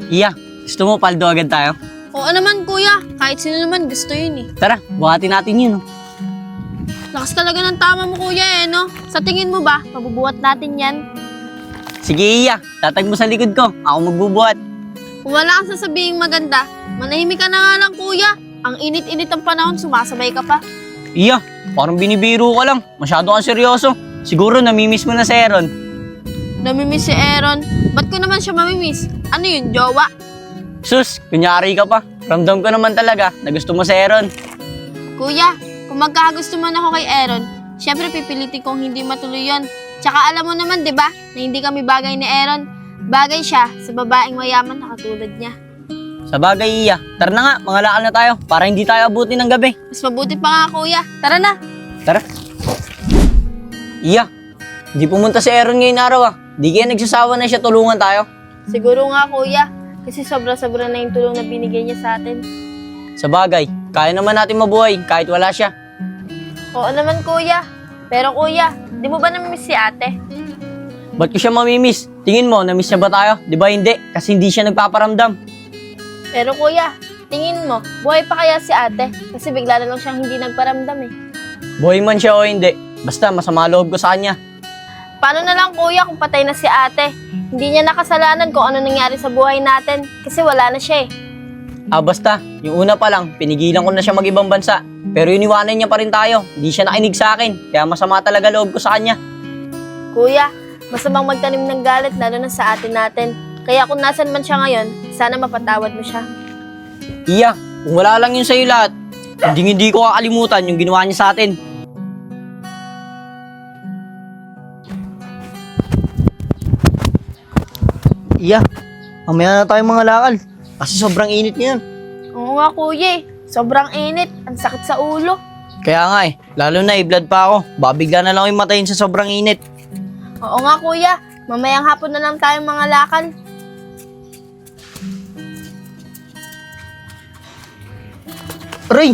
Iya, gusto mo paldo agad tayo? Oo naman kuya, kahit sino naman gusto yun eh. Tara, buhatin natin yun. Lakas talaga ng tama mo kuya eh, no? Sa tingin mo ba, mabubuhat natin yan? Sige Iya, tatag mo sa likod ko. Ako magbubuhat. Kung wala kang sasabihing maganda, manahimik ka na nga lang kuya. Ang init-init ng panahon, sumasabay ka pa. Iya, parang binibiro ka lang. Masyado kang seryoso. Siguro namimiss mo na si Aaron. Namimiss si Aaron. Ba't ko naman siya mamimiss? Ano yun, jowa? Sus, kunyari ka pa. Ramdam ko naman talaga na gusto mo si Aaron. Kuya, kung magkakagusto man ako kay Aaron, syempre pipilitin kong hindi matuloy yun. Tsaka alam mo naman, di ba, na hindi kami bagay ni Aaron. Bagay siya sa babaeng mayaman na katulad niya. Sa bagay Iya, tara na nga, mangalakal na tayo para hindi tayo abutin ng gabi. Mas mabuti pa nga kuya. Tara na. Tara. Iya, hindi pumunta si Aaron ngayong araw ah. Di kaya nagsasawa na siya tulungan tayo. Siguro nga kuya, kasi sobra-sobra na yung tulong na binigay niya sa atin. Sa bagay, kaya naman natin mabuhay kahit wala siya. Oo naman kuya. Pero kuya, di mo ba namimiss si ate? Ba't ko siya mamimiss? Tingin mo, namiss niya ba tayo? Di ba hindi? Kasi hindi siya nagpaparamdam. Pero kuya, tingin mo, buhay pa kaya si ate? Kasi bigla na lang siyang hindi nagparamdam eh. Buhay man siya o hindi, basta masama loob ko sa kanya. Paano na lang kuya kung patay na si ate? Hindi niya nakasalanan kung ano nangyari sa buhay natin kasi wala na siya eh. Basta, yung una pa lang, pinigilan ko na siya mag-ibang bansa. Pero iniwanan niya pa rin tayo. Hindi siya nakinig sa akin, kaya masama talaga loob ko sa kanya. Kuya, masamang magtanim ng galit lalo na sa atin natin. Kaya kung nasan man siya ngayon, sana mapatawad mo siya. Iya, kung wala lang yun sa'yo lahat, hindi ko kakalimutan yung ginawa niya sa atin. Iya, mamaya na tayo mga lakal. Kasi sobrang init ngayon. Oo nga kuya eh, sobrang init, ang sakit sa ulo. Kaya nga lalo na blood pa ako. Baka bigla na lang yung matayin sa sobrang init. Oo nga kuya, mamayang hapon na lang tayong mga lakal. Aray!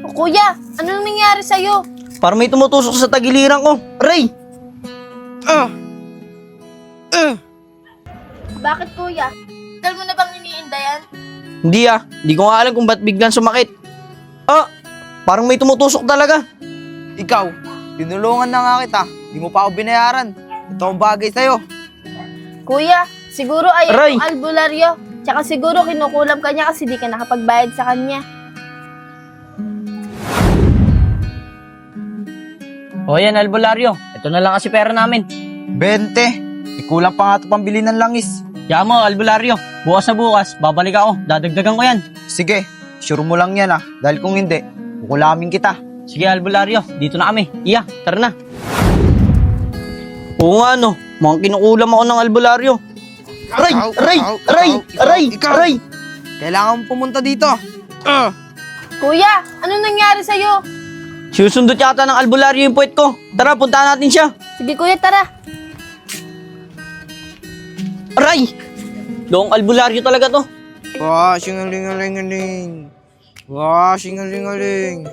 O kuya, anong nangyari sa'yo? Parang may tumutusok sa tagiliran ko. Aray! Bakit kuya? Tagal mo na bang iniinda yan? Hindi ko nga alam kung ba't biglang sumakit. Parang may tumutusok talaga. Ikaw, tinulungan na nga kita. Di mo pa ako binayaran. Ito ang bagay sa'yo. Kuya, siguro ay Aray! yung albularyo. Tsaka siguro kinukulam ka niya kasi di ka nakapagbayad sa kanya. O yan, albularyo. Ito na lang kasi pera namin. 20. Ikulang pa nga ito pambili ng langis. Kaya mo, albularyo. Bukas na bukas, babalik ako. Dadagdagan ko yan. Sige, sure mo lang yan Dahil kung hindi, kukulamin kita. Sige, albularyo. Dito na kami. Iya, tara na. Oo nga, no. Mukhang kinukulam ako ng albularyo. Aray! Aray! Aray! Aray! Aray! Kailangan mo pumunta dito. Kuya, anong nangyari sa'yo? Susundot yata ng albularyo yung puwet ko. Tara, puntahan natin siya. Sige kuya, tara. Aray! Loong albularyo talaga to. Wow, singaling-aling-aling. Wow, singaling-aling.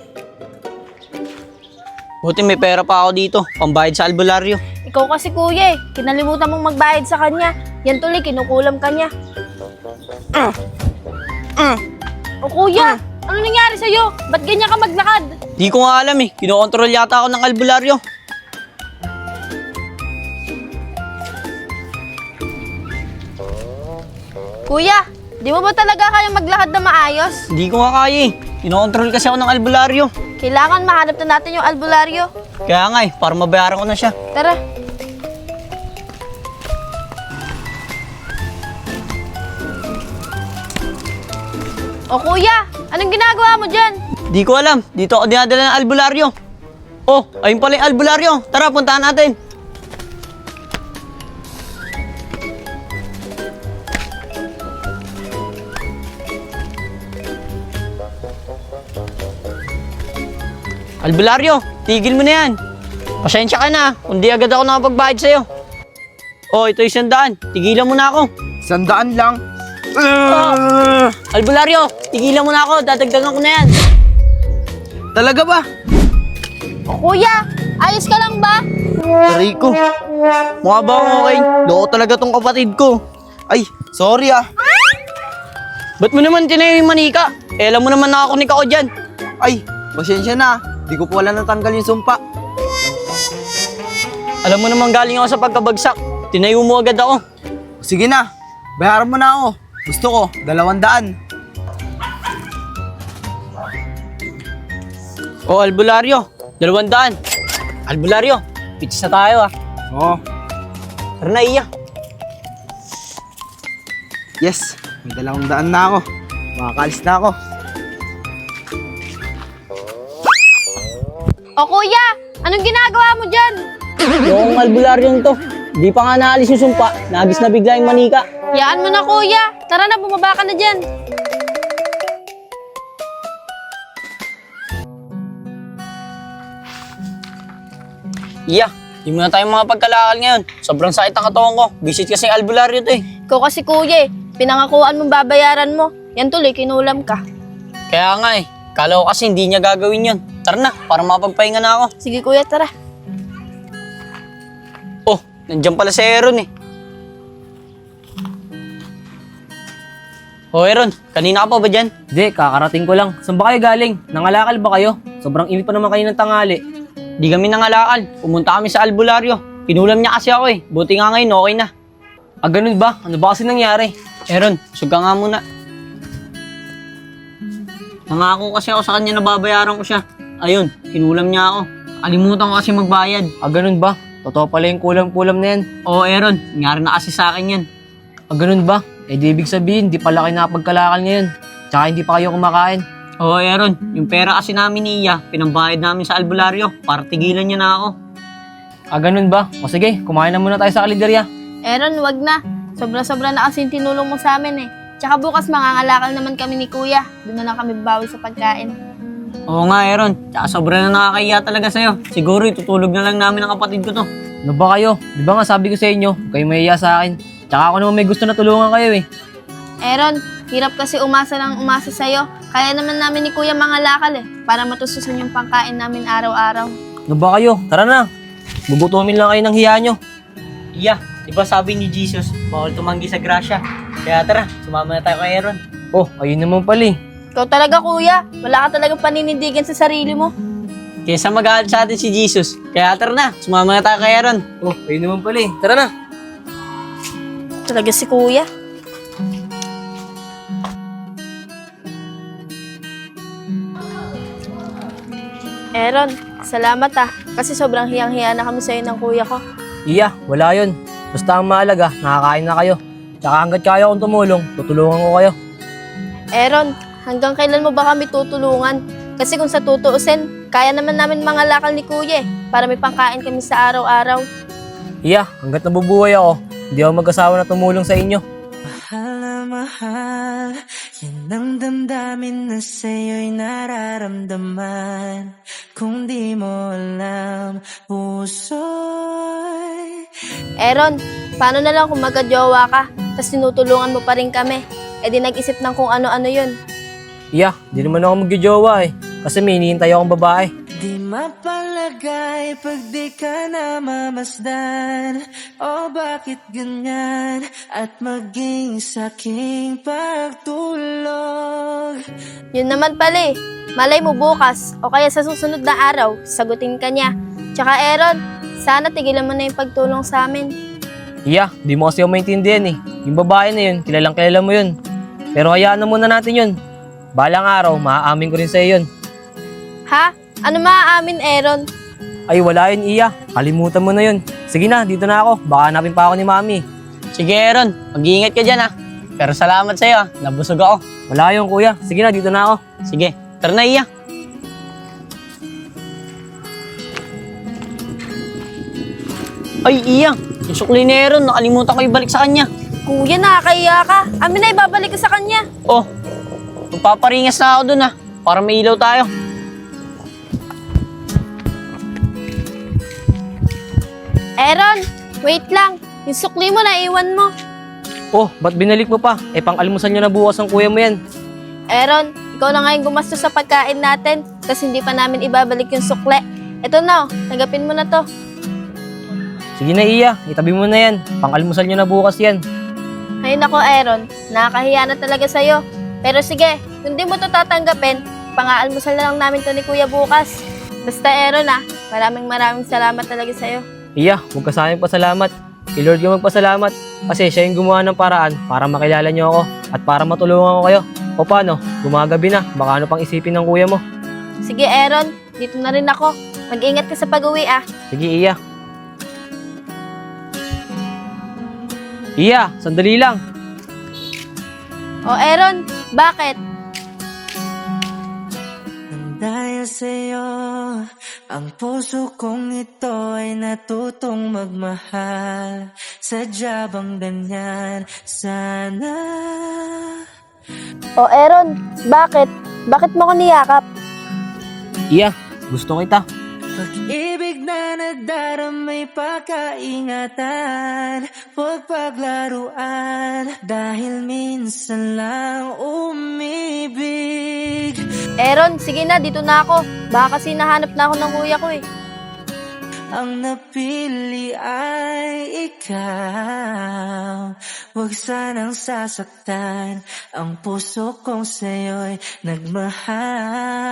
Buti may pera pa ako dito. Pambayad sa albularyo. Ikaw kasi kuya eh, kinalimutan mong magbayad sa kanya. Yan tuloy, kinukulam ka niya. O kuya, ano nangyari sa'yo? Ba't ganyan ka maglakad? Di ko nga alam Kinokontrol yata ako ng albularyo. Kuya, di mo ba talaga kaya maglakad na maayos? Hindi ko nga kaya Kinokontrol kasi ako ng albularyo. Kailangan mahanap na natin yung albularyo. Kaya nga para mabayaran ko na siya. Tara. O kuya, anong ginagawa mo dyan? Di ko alam. Dito ako dinadala ng albularyo. Oh, ayun pala yung albularyo. Tara, puntahan natin. Albularyo, tigil mo na yan. Pasensya ka na kung di agad ako nakapagbayad sa'yo. Oh, ito 100. Tigilan mo na ako. 100 lang. Albularyo, tigilan mo na ako. Dadagdagan ko na yan. Talaga ba? O kuya, ayos ka lang ba? Rico, mukha ba akong okay? Loko talaga tong kapatid ko. Ay, sorry ah. Ba't mo naman tinayo yung manika? Eh, alam mo naman nakakunik ako dyan. Ay, pasensya na. Di ko pala natanggal yung sumpa. Alam mo naman galing ako sa pagkabagsak. Tinayo mo agad ako. Sige na, bayaran mo na ako. Gusto ko, 200. O, albularyo. 200. Albularyo, pizza tayo ah. Oo. Tara na, Iya. Yes, may 200 na ako. Makakalis na ako. O kuya, anong ginagawa mo dyan? Yung albularyong to, di pa nga naalis yung sumpa. Nagis na bigla yung manika. Yaan mo na kuya. Tara na, bumaba ka na dyan. Iya, di mo na tayo mga pagkalakal ngayon. Sobrang sakit ang katawan ko. Visit kasi yung albularyo to eh. Ikaw kasi kuya pinangakuan mong babayaran mo. Yan tuloy, kinulam ka. Kaya nga eh, kala ko kasi hindi niya gagawin yun. Tara na, para mapagpahinga na ako. Sige kuya, tara. Oh, nandiyan pala si Aaron eh. Oh Aaron, kanina ka pa ba dyan? Hindi, kakarating ko lang. Saan ba kayo galing? Nangalakal ba kayo? Sobrang init pa naman kayo ng tanghali. Di kami nangalakal. Pumunta kami sa albularyo. Kinulam niya kasi ako eh. Buti nga ngayon, okay na. Ah, ganun ba? Ano ba kasi nangyari? Aaron, usog ka nga muna. Nangako kasi ako sa kanya na babayaran ko siya. Ayun, kinulam niya ako. Kalimutan ko kasi magbayad. Ah, ganun ba? Totoo pala yung kulam-kulam na yan. Oo Aaron, nangyari na kasi sa akin yan. Ah, ganun ba? Eh, di ibig sabihin, di pala kayo nakapagkalakal ngayon. Tsaka hindi pa kayo kumakain. Oo Aaron, yung pera kasi namin ni Iya, pinambayad namin sa albularyo para tigilan niya na ako. Ah, ganun ba? O sige, kumain na muna tayo sa kalendarya. Aaron, wag na. Sobra-sobra na kasi yung tinulong mo sa amin eh. Tsaka bukas mangangalakal naman kami ni kuya. Doon na lang kami bawi sa pagkain. Oo nga Aaron, tsaka sobra na nakakahiya talaga sa'yo. Siguro itutulog na lang namin ang kapatid ko to. Ano ba kayo? Di ba nga sabi ko sa inyo, huwag kayo mahiya sa akin. Tsaka ako naman may gusto na tulungan kayo eh. Aaron, hirap kasi umasa lang umasa sa'yo. Kaya naman namin ni kuya mangalakal eh. Para matustusan yung pangkain namin araw-araw. Ano ba kayo? Tara na. Gugutumin lang kayo ng hiya nyo. Iya, di ba sabi ni Jesus, bawal tumanggi sa grasya. Kaya tara, sumama na tayo kay Aaron. Oh, ayun naman pala eh. Ikaw talaga kuya. Wala ka talagang paninindigan sa sarili mo. Kaysa mag-aaral sa atin si Jesus. Kaya tara na, sumama na tayo kay Aaron. Oh, ayun naman pala eh. Tara na. Talaga si kuya. Aaron, salamat ah. Kasi sobrang hiyang-hiya na kami sa'yo ng kuya ko. Iya, wala yun. Basta ang mahalaga, nakakain na kayo. Tsaka hanggat kaya akong tumulong, tutulungan ko kayo. Aaron, hanggang kailan mo ba kami tutulungan? Kasi kung sa tutuusin, kaya naman namin mga lakal ni kuya eh, para may pangkain kami sa araw-araw. Iya, hanggat nabubuhay ako, hindi ako mag-asawa na tumulong sa inyo. Mahal na mahal, yan ang damdamin na sa'yo'y nararamdaman. Kung di mo alam, puso'y Aaron, paano na lang kung magka-jowa ka, tapos tinutulungan mo pa rin kami? E di nag-isip ng kung ano-ano yun. Iya, di naman ako magjojowa eh. Kasi may hinihintay akong babae. di mapalagay pag di ka na mamasdan. O bakit ganyan at maging saking pagtulog. Yun naman pala eh. Malay mo bukas o kaya sa susunod na araw, sagutin ka niya. Tsaka Aaron, sana tigilan mo na yung pagtulong sa amin. Iya, di mo kasi ako maintindihan eh. Yung babae na yun, kilalang kilala mo yun. Pero hayaan na muna natin yun. Balang araw, maaamin ko rin sa'yo yun. Ha? Ano maaamin, Aaron? Ay, wala yun, Iya. Kalimutan mo na yun. Sige na, dito na ako. Baka hanapin pa ako ni Mami. Sige Aaron, mag-iingat ka dyan ah. Pero salamat sa'yo ah, nabusog ako. Wala yun, kuya. Sige na, dito na ako. Sige, tara na Iya. Ay Iya, yung sukli ni Aaron, nakalimutan ko ibalik sa kanya. Kuya, nakakaiya ka. Amin na, ibabalik ko sa kanya. Oh, magpaparingas na ako dun ah, para may ilaw tayo. Aaron, wait lang. Yung sukli mo, naiwan mo. Oh, ba't binalik mo pa? Eh, pang-almusal nyo na bukas ang kuya mo yan. Aaron, ikaw na ngayon gumastos sa pagkain natin, kasi hindi pa namin ibabalik yung sukle. Ito na, tanggapin mo na to. Sige na, Iya. Itabi mo na yan. Pang-almusal nyo na bukas yan. Ay nako, Aaron, nakakahiya na talaga sa'yo. Pero sige, kung di mo to tatanggapin, pang-aalmusal na lang namin to ni Kuya bukas. Basta Aaron maraming salamat talaga sa'yo. Iya, huwag ka sa akin pasalamat. Kay Lord ka magpasalamat. Kasi siya yung gumawa ng paraan para makilala niyo ako at para matulungan ko kayo. O paano, gumagabi na, baka ano pang isipin ng kuya mo. Sige Aaron, dito na rin ako. Mag-ingat ka sa pag-uwi Sige, Iya. Iya, sandali lang. O Aaron, bakit? Nang dahil sa'yo, ang puso kong ito ay natutong magmahal. Sadya bang ganyan sana? O Aaron, bakit? Bakit mo ko niyakap? Iya, gusto kita. Pag-ibig na nagdaramay pagkaingatan, huwag paglaruan, dahil minsan lang umibig. Aaron, sige na, dito na ako. Baka kasi nahanap na ako ng kuya ko Ang napili ay ikaw, huwag sanang sasaktan, ang puso kong sa'yo'y nagmahal.